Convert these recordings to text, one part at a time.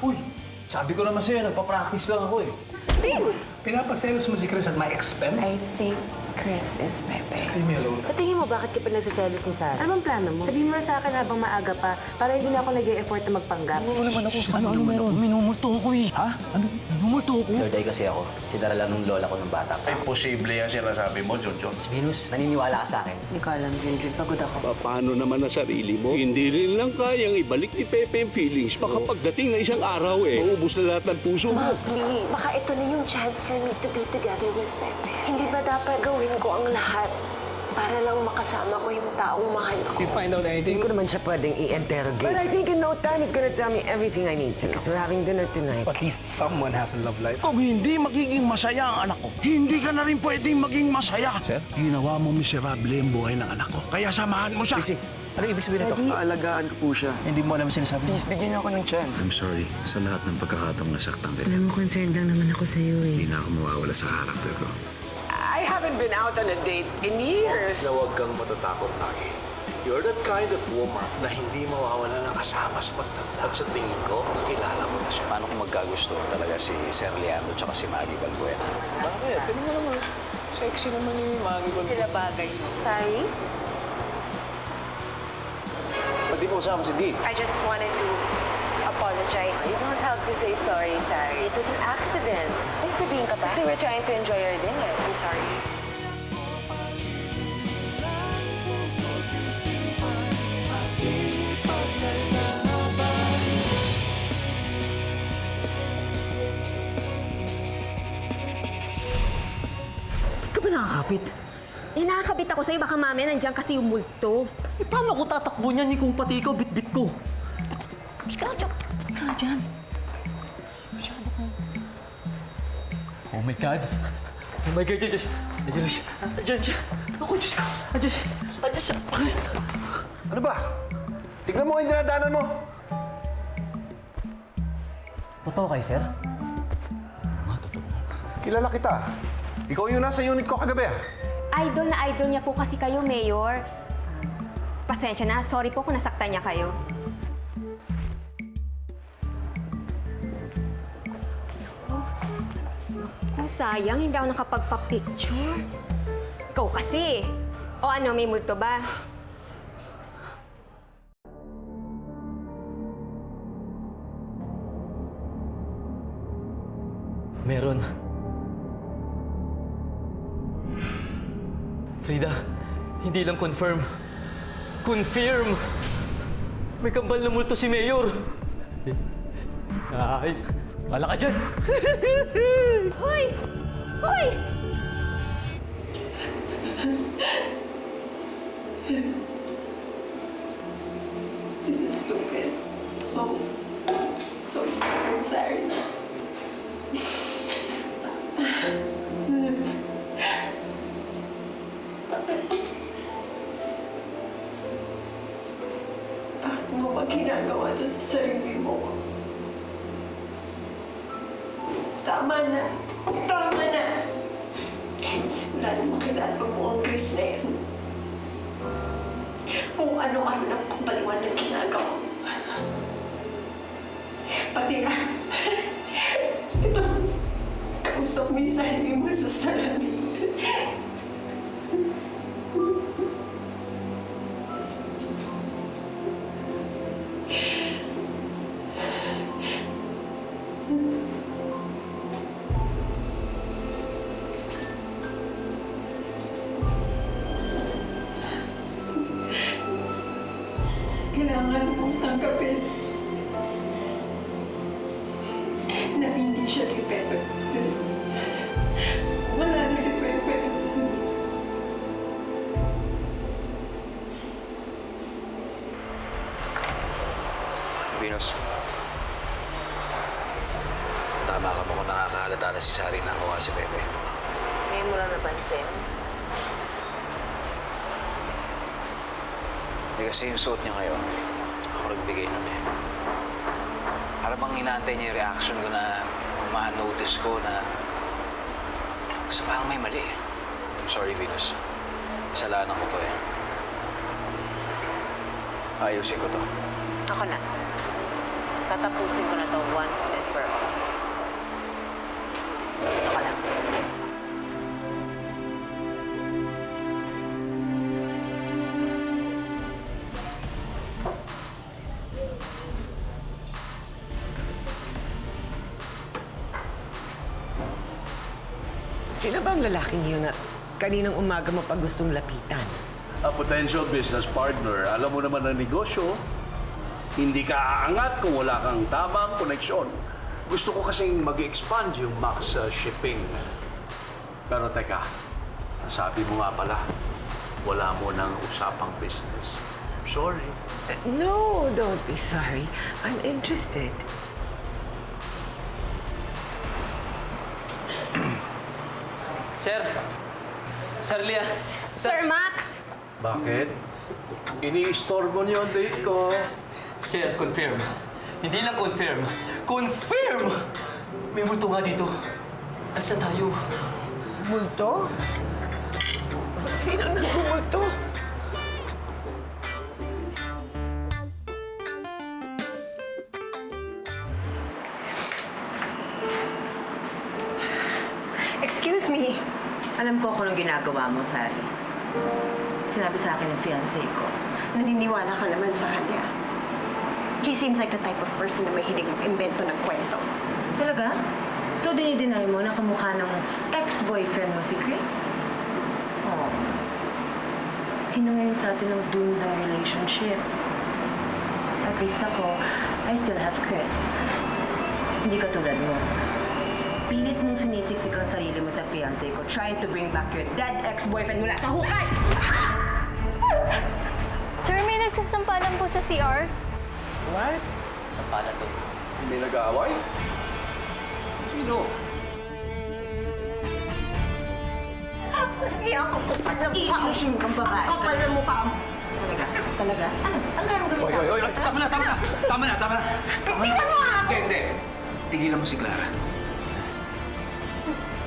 Uy, sabi ko naman sa'yo, nagpa-practice lang ako eh. Pinapaselos mo si Chris at my expense? I think Chris is Pepe. Just leave me alone. Patingin mo, bakit ka pa nagsaselos ni Sarah? Ano bang plano mo? Sabihin mo na sa akin habang maaga pa para hindi na ako nag-e-effort na magpanggap. Ano naman ako? Ano meron? Minumulto ako eh. Ha? Ano? Minumulto ako? Third eye kasi ako. Sinara lang nung lola ko ng bata pa. Imposible yan sinasabi mo, Junjun. Venus, naniniwala ka sa akin. Hindi ko alam, Junjun. Pagod ako. Paano naman ang sarili mo? Hindi rin lang kayang ibalik ni Pepe yung feelings. Baka pagdating na isang araw maubos na lahat ng puso mo. Please, baka ito na yung chance for me to be together with Pepe. Hindi ba dapat gawin ko ang lahat para lang makasama ko yung taong mahal ko? You find out anything? Hindi ko naman siya pwedeng i-interrogate. But I think in no time, he's gonna tell me everything I need to. Because we're having dinner tonight. At least someone has a love life. Kung hindi magiging masaya ang anak ko, hindi ka na rin pwedeng maging masaya. Sir? Ginawa mo miserable ang buhay ng anak ko. Kaya samahan mo siya. Ano ibig sabihin nito? Aalagaan ko po siya. Hindi mo alam sinasabi niya. Please, bigyan niyo ako ng chance. I'm sorry sa lahat ng pagkakataong nasaktan din. Alam mo, concerned lang naman ako sa'yo eh. Hindi na ako mawawala sa karakter ko. I haven't been out on a date in years. Na huwag kang matatakot, Nagi. You're that kind of woman na hindi mawawala ng kasama sa pagtanda. At sa tingin ko, nakilala mo na siya. Paano kung magkagusto talaga si Sir Leandro tsaka si Maggie Balbuena? Bakit? Tingnan mo naman. Sexy naman ni Maggie Balbuena. Sila bagay mo. Sorry? Ba't di mo usama si Dee? I just wanted to apologize. You don't have to say sorry, Sari. It was an accident. Ay, sabihin ka ba? We were trying to enjoy our dinner. I'm sorry. Ba't ka ba nakakapit? Eh, nakakabit ako sa'yo. Baka mamaya nandiyan kasi yung multo. Eh, paano ako tatakbo niyan? Kung pati ikaw, bit-bit ko. Mas ka dyan. Ka dyan. Masyado ko. Oh my God. Oh my God, Diyos. Diyos. Diyan siya. Ako, Diyos ko. Diyos. Diyos siya. Ano ba? Tignan mo yung dinadaanan mo. Totoo kay Sir? Kilala kita. Ikaw yung nasa unit ko kagabi. Idol na idol niya po kasi kayo, Mayor. Pasensya na. Sorry po kung nasaktan niya kayo. Oh, sayang. Hindi ako nakapagpa-picture. Ikaw kasi. O ano, may multo ba? Meron. Frida, hindi lang confirm. Confirm! May kambal na multo si Mayor. Ay, wala ka dyan. Hoy! Hoy! This is stupid. So stupid, sorry. Bakit mo ba ginagawa to sa sarili mo? Tama na. Tama na. Simula na makilala mo ang Chris na yan. Kung ano-ano ng kapaliwan na ginagawa mo. Pati nga, ito, kausap mo yung sarili mo sa salamin. Kailangan mong tanggapin na hindi siya si Pepe. Wala na si Pepe. Venus. Tama ka mo kung nakakahalata na si Sari na kawa si Pepe. Ngayon mo lang napansin. Hindi kasi yung suot niya ngayon, ako nagbigay nun eh. Para bang inaantay niya yung reaction ko na ma-notice ko na kasi parang may mali eh. I'm sorry, Venus. Kasalanan ko to eh. Ayusin ko to. Ako na. Tatapusin ko na to once and for all. Ito ka lang. Sino ba ang lalaking yun at kaninang umaga mo pa gustong lapitan? A potential business partner. Alam mo naman ang negosyo, hindi ka aangat kung wala kang tamang koneksyon. Gusto ko kasing mag-expand yung Max Shipping. Pero teka, sabi mo nga pala, wala mo nang usapang business. Sorry. No, don't be sorry. I'm interested. Sir! Sir Lia! Sir Max! Bakit? Ini-istorbo niyo ang date ko. Sir, confirm. Hindi lang confirm. Confirm! May multo nga dito. Asan tayo? Multo? Sino nagbumulto? Excuse me. Alam ko kung anong ginagawa mo, Sally. Sinabi sa akin ng fiancé ko. Naniniwala ka naman sa kanya. He seems like the type of person na may hilig mag-imbento ng kwento. Talaga? So, dinideny mo na kamukha ng ex-boyfriend mo si Chris? Oh. Sino ngayon sa atin ang doomed ng relationship? At least ako, I still have Chris. Hindi ka tulad mo. Pilit mong sinisiksik ang sarili mo sa fiancé ko, trying to bring back your dead ex-boyfriend mula sa hukay! Sir, may nagsasampalan po sa CR. What? Sampalan to. May nag-aaway? Sino? Iyak ako kapal ng mukha mo. Iinusin kang babae. Kapal ng mukha mo. Talaga? Talaga? Ano? Ano kayang gawin ka? Oy! Tama na! Tingnan mo nga ako! Hindi! Tigilan mo si Clara.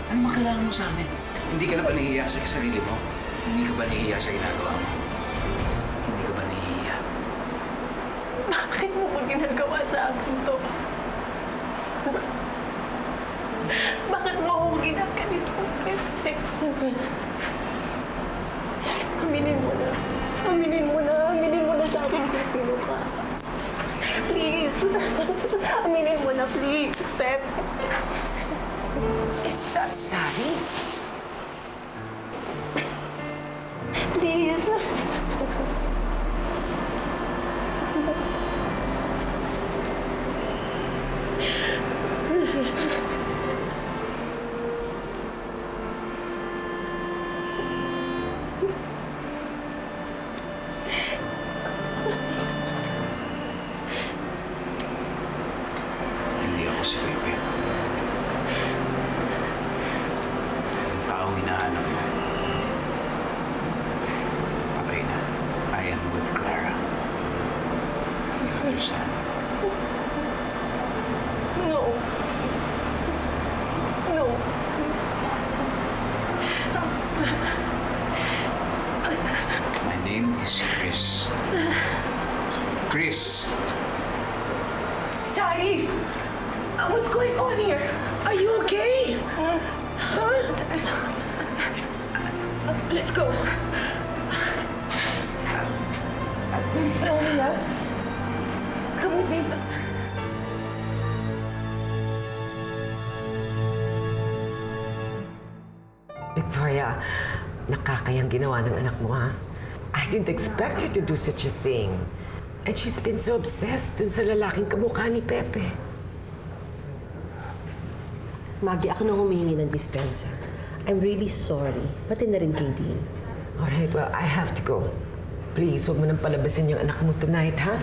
Ano man kailangan mo sa amin? Hindi ka na ba nahihiya sa sarili mo? Hindi ka ba nahihiya sa ginagawa mo? Hindi ka ba nahihiya? Bakit mo ko ginagawa sa akin to? Bakit mo ako ginaganito? Aminin mo na. Aminin mo na. Aminin mo na sa akin kung sino ka. Please. Aminin mo na, please. Step. Is that Sally? Please. Hindi ako si Pepe. Ang taong hinahanap mo, patay na. I am with Clara. You understand? No. No. My name is Chris. Chris! Sally! What's going on here? Are you okay? Huh? Let's go. I'm sorry, Come with me. Victoria, nakakayang ginawa ng anak mo, ha? I didn't expect her to do such a thing. And she's been so obsessed dun sa lalaking kamukha ni Pepe. Maggie, ako nang humingi ng dispensa. I'm really sorry. Pati na rin kay Dean. Alright, well, I have to go. Please, huwag mo nang palabasin yung anak mo tonight, ha?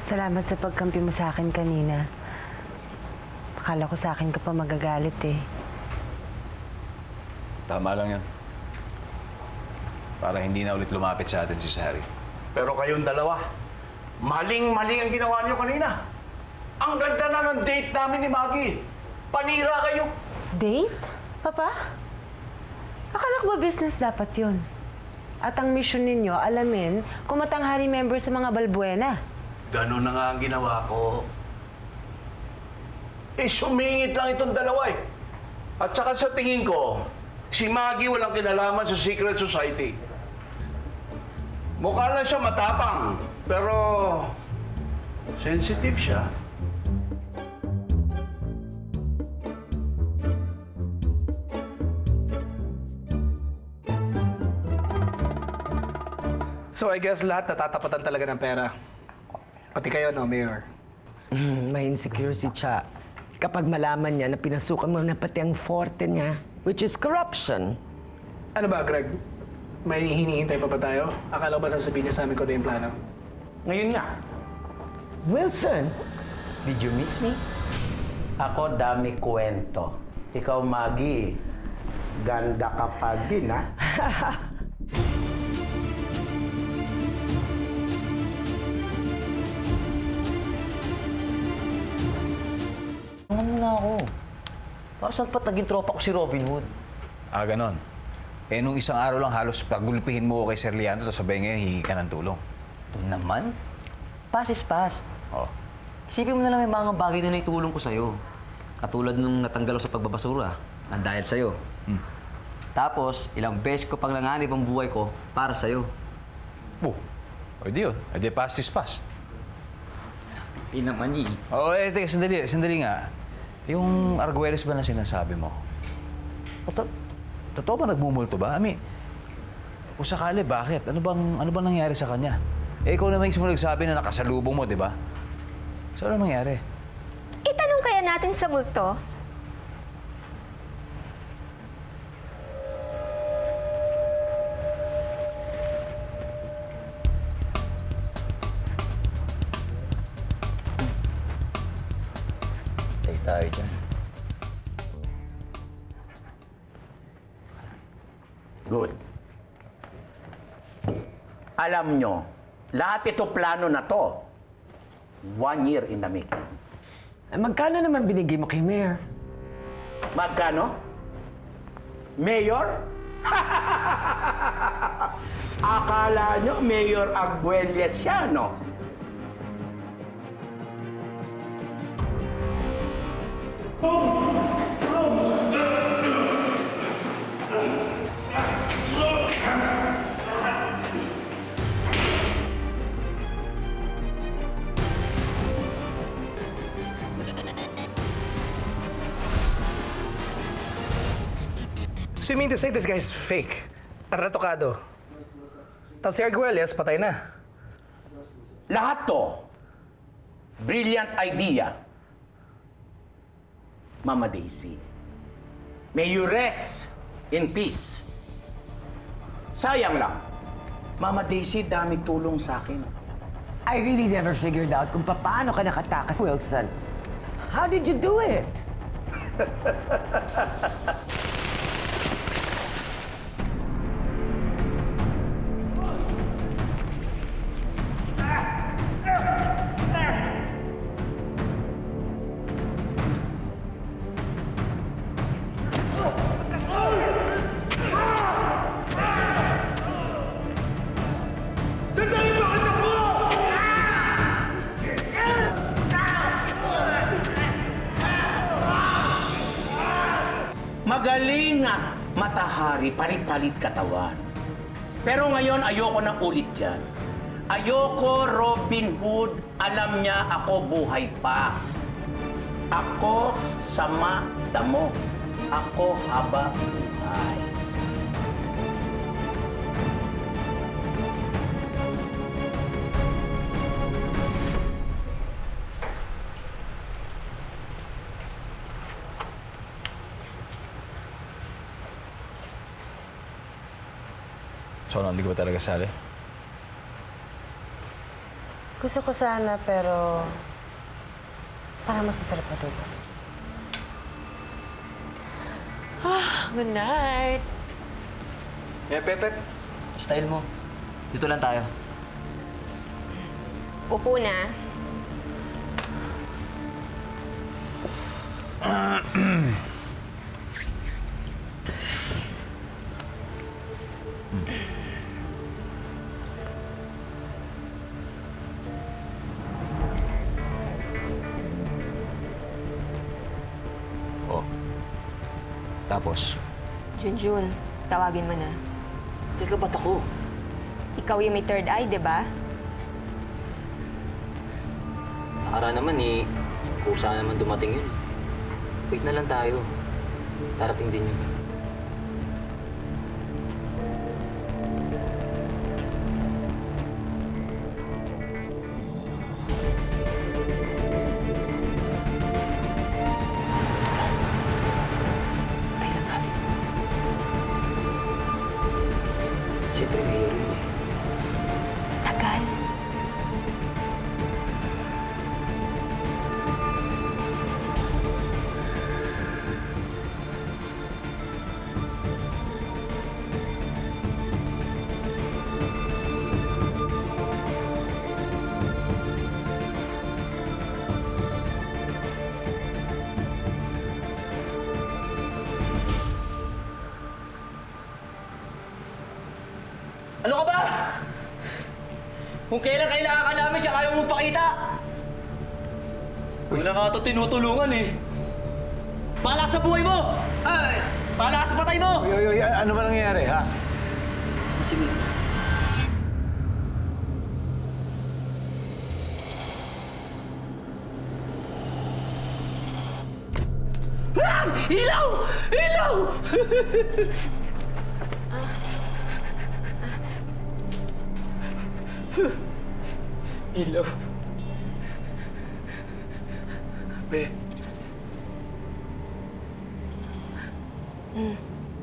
Salamat sa pagkampi mo sa akin kanina. Akala ko sa akin ka pa magagalit eh. Tama lang yan. Para hindi na ulit lumapit sa atin si Sari. Pero kayong dalawa, maling-mali ang ginawa niyo kanina. Ang ganda na ng date namin ni Maggie. Panira kayo! Date? Papa? Akala ko ba business dapat yun? At ang mission ninyo, alamin kung matanghari member sa mga Balbuena. Ganon na nga ang ginawa ko. Sumingit lang itong dalawa eh. At saka sa tingin ko, si Maggie walang kinalaman sa secret society. Mukha lang siya matapang, pero sensitive siya. So I guess lahat natatapatan talaga ng pera. Pati kayo, no, Mayor? May insecure si Cha. Kapag malaman niya na pinasukan mo na pati ang forte niya, which is corruption. Ano ba, Greg? May hinihintay pa ba tayo? Akala ko ba sasabihin niya sa amin ko na yung plano? Ngayon nga. Wilson, Did you miss me? Ako dami kwento. Ikaw, Maggie, ganda ka pa din, ha? Ano muna ako? Para saan pa't naging tropa ko si Robin Hood? Ah, ganon. Eh, nung isang araw lang halos pagulpihin mo ko kay Sir Leandro, tapos sabihin ngayon, hihingi ka ng tulong. Ito naman. Past is past. Oh. Isipin mo na lang may mga bagay na naitulong ko sa'yo. Katulad nung natanggal ako sa pagbabasura, na dahil sa'yo. Tapos, ilang beses ko pang nanganib ang buhay ko para sa'yo. Oh, pwede yun. Pwede past is past. Hindi naman eh. Oo, teka, sandali nga. Yung Arguelles ba na sinasabi mo? Totoo ba nagmumulto ba? I mean, kung sakali, bakit? Ano bang nangyari sa kanya? Eh, ikaw naman mismo nagsabi na nakasalubong mo, di ba? So, ano nangyari? Itanong kaya natin sa multo? Tayo dyan. Good. Alam nyo, lahat ito plano na to, 1 year in the making. magkano naman binigay mo kay Mayor? Magkano? Mayor? Akala nyo, Mayor Arguelles siya, no? So you mean to say this guy's fake? Arratokado. Tapos si Arguelles, patay na. Lahat to, brilliant idea. Mama Daisy, may you rest in peace. Sayang lang, Mama Daisy, dami tulong sa akin. I really never figured out kung paano ka nakatakas, Wilson. How did you do it? Magaling nga matahari, palit-palit katawan. Pero ngayon, ayoko na ulit yan. Ayoko, Robin Hood, alam niya ako buhay pa. Ako sama damo. Ako haba buhay. So, hindi ko ba talaga sali? Gusto ko sana, pero parang mas masarap matulog. Good night. Pep. Style mo. Dito lang tayo. Upo na. Oh. Tapos? Junjun, tawagin mo na. Teka, ba't ako? Ikaw yung may third eye, di ba? Nakara naman kusa naman dumating yun. Wait na lang tayo. Darating din yun. Kailan natin? Siyempre, ngayon rin eh. Tagal. Ano ka ba? Kung kailan kailangan ka namin, tsaka ayaw mo pakita! Wala nga ito tinutulungan eh. Bahala sa buhay mo! Ay! Bahala sa patay mo! Yoy, ano ba nangyayari, ha? Sige. Ah! Ilaw! Ilaw! Ilaw. Be.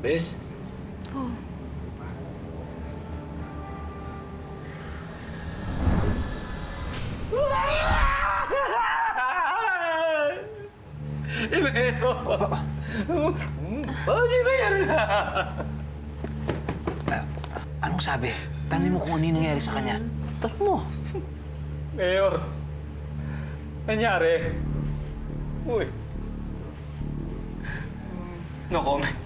Bes? Oh. Si Mayor! Anong sabi? Tanongin mo kung ano yung nangyari sa kanya. Tanong mo. Mayor, nangyari. Uy. No comment.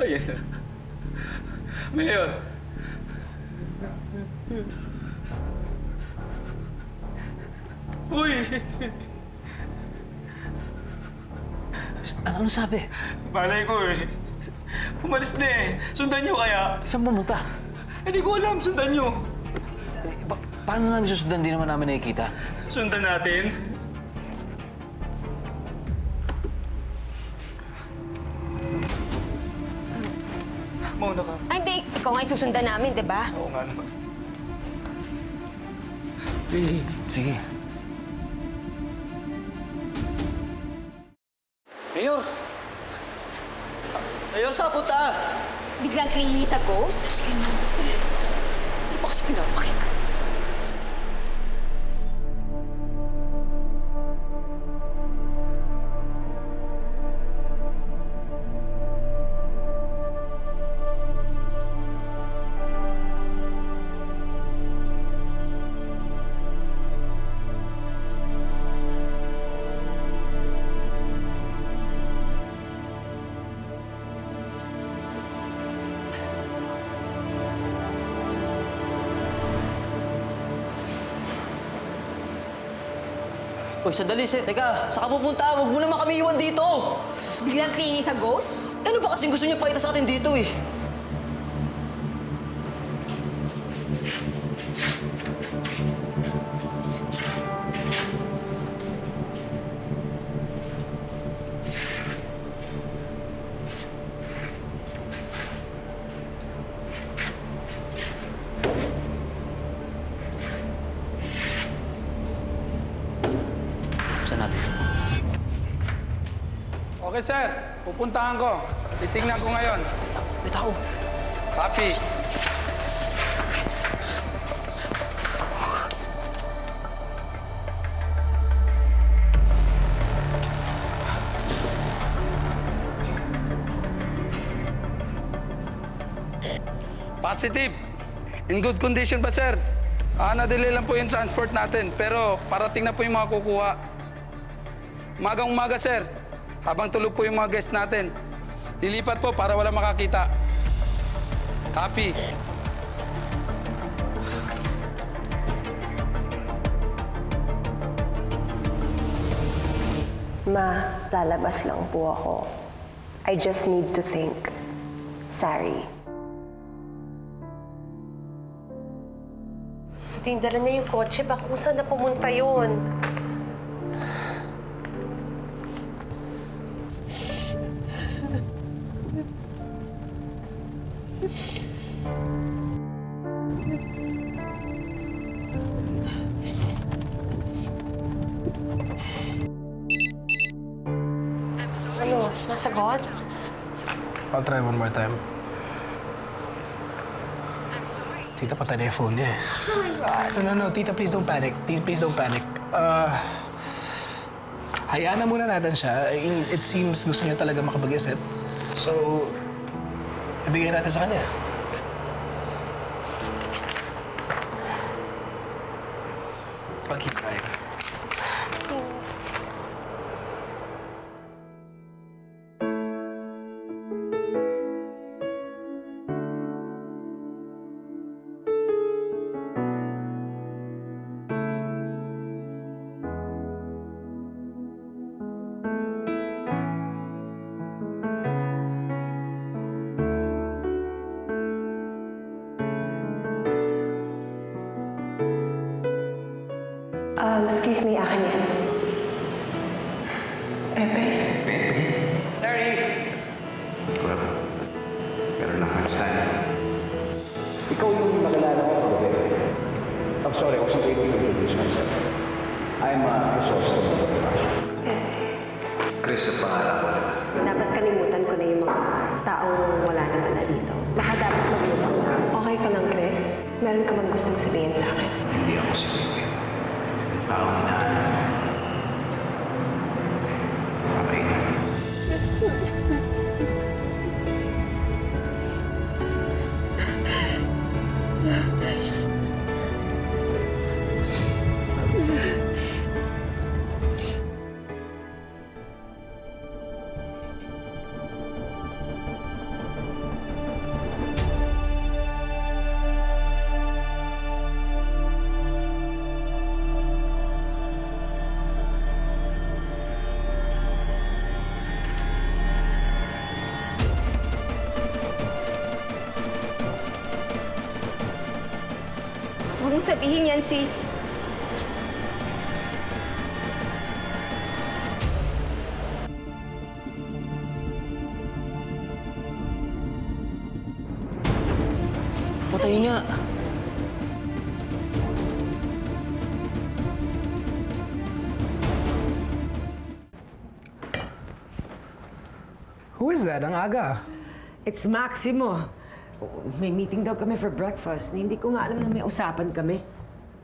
Ayan na. Mayor. Uy! Ano sabi? Malay ko eh. Umalis na eh. Sundan nyo kaya? Saan pumunta? Hindi ko alam. Sundan nyo. Paano namin susundan? Di naman namin nakikita. Sundan natin. Mauna ka. Ay, hindi. Ikaw nga yung susundan namin, di ba? Oo nga naman. Sige. Mayor! Mayor, saan punta? Biglang clingy sa ghost? Sige na. Ano ba kasi pinapakita? Uy, sandali, teka, saan ka pupunta? Huwag mo naman kami iwan dito! Biglang clingy sa ghost? Ano ba kasing gusto niya pakita sa atin dito eh? Saan natin? Okay, sir. Pupuntahan ko. Titingnan ko ngayon. May tao. Copy. Positive. In good condition pa, sir? Na-delay lang po yung transport natin, pero parating na po yung mga kukuha. Umagang-umaga, sir. Habang tulog po yung mga guest natin. Lilipat po para wala makakita. Copy. Ma, lalabas lang po ako. I just need to think. Sorry. Dala niya yung kotse. Baka kung saan na pumunta yun. Ano? Masagot? I'll try one more time. Tita, patay na yung phone niya eh. Oh my God. No, Tita, please don't panic. Please don't panic. Hayaan na muna natin siya. It seems gusto niya talaga makapag-isip. So, ibigay natin sa kanya. I'll keep trying. Excuse me, akin yan. Pepe? Sorry! Well, meron lang kayo tayo. Ikaw yung nakilala ko kagabi. I'm sorry, I wasn't able to introduce myself. I'm Chrysostom of the Fashion. Chris, ang pangalan ko. Dapat kalimutan ko na yung mga taong wala naman na dito. Baka dapat maglutang ka. Okay ka lang, Chris? Meron ka bang gustong sabihin sa akin? Hindi ako si Pepe. Taong hinahanap. Patay na. Huwag mong sabihin yan si... Patay nga. Who is that? Ang aga. It's Maximo. May meeting daw kami for breakfast. Hindi ko nga alam na may usapan kami.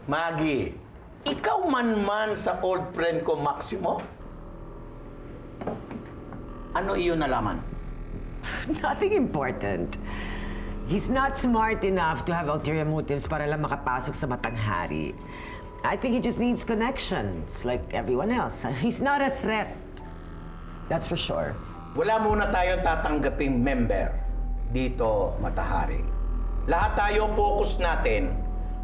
Maggie, ikaw man sa old friend ko, Maximo? Ano iyon nalaman? Nothing important. He's not smart enough to have ulterior motives para lang makapasok sa matanghari. I think he just needs connections like everyone else. He's not a threat. That's for sure. Wala muna tayong tatanggaping member dito, Matahari. Lahat tayo focus natin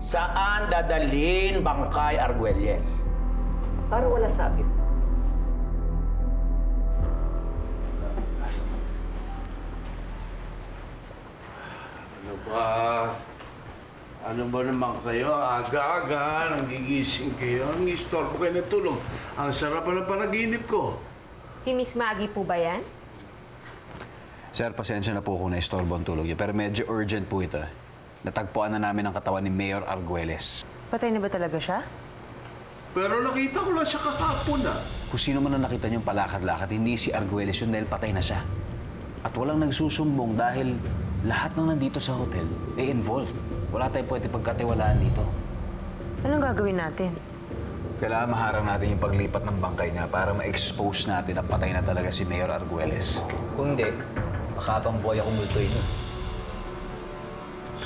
saan dadalhin Bangkay Arguelles. Para wala sabi. Ano ba naman kayo? Aga-aga, nagigising kayo. Ang istorbo kayo ng tulog. Ang sarap na panaginip ko. Si Miss Maggie po ba yan? Sir, pasensya na po kung na-istorbo ang tulog niyo, pero medyo urgent po ito. Natagpuan na namin ang katawan ni Mayor Arguelles. Patay na ba talaga siya? Pero nakita ko lang siya kakapon ah. Kung sino man ang nakita niyong palakad-lakad, hindi si Arguelles yun dahil patay na siya. At walang nagsusumbong dahil lahat ng nandito sa hotel ay involved. Wala tayong pwede pagkatiwalaan dito. Anong gagawin natin? Kailangan maharang natin yung paglipat ng bangkay niya para ma-expose natin na patay na talaga si Mayor Arguelles. Kung hindi, makabang buhay ako multoy niyo.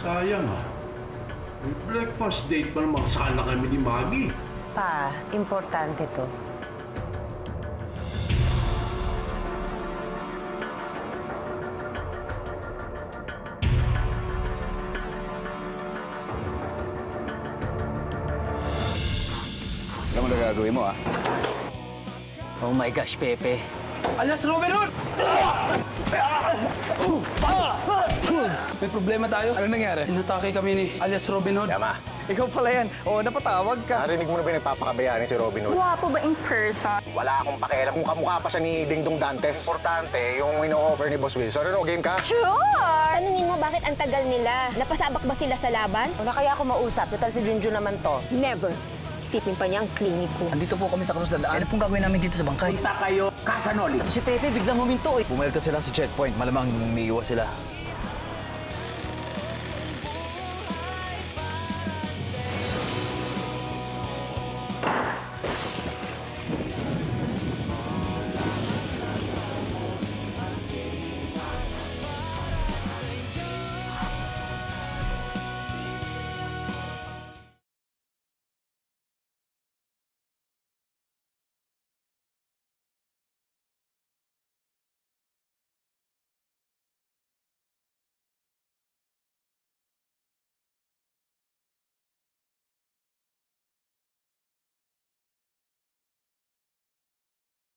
Sayang ah. May breakfast date pa naman sana kami ni Maggie. Pa, importante to. gagawin mo, ah. Oh my gosh, Pepe. Alias Robin Hood! May problema tayo. Ano nangyari? Inatake kami ni alias Robin Hood. Yama, ikaw pala yan. Oo, napatawag ka. Narinig mo na ba yung nagpapakabayaan si Robin Hood? Guwapo ba in person? Wala akong pakialam kung kamukha pa siya ni Dingdong Dantes. Importante, yung ino-offer ni Boss Wilson. Ano, game ka? Sure! Tanungin mo bakit ang tagal nila? Napasabak ba sila sa laban? Wala kaya ako mausap. Total si Junjun naman to. Never. Isipin pa niya ang clinic ko. Andito po kami sa Krusdadaan. Ano pong gagawin namin dito sa bangkay? Punta kayo, Casanoli. Si Pepe biglang huminto eh. Pumelta sila sa checkpoint. Malamang umiiwas sila.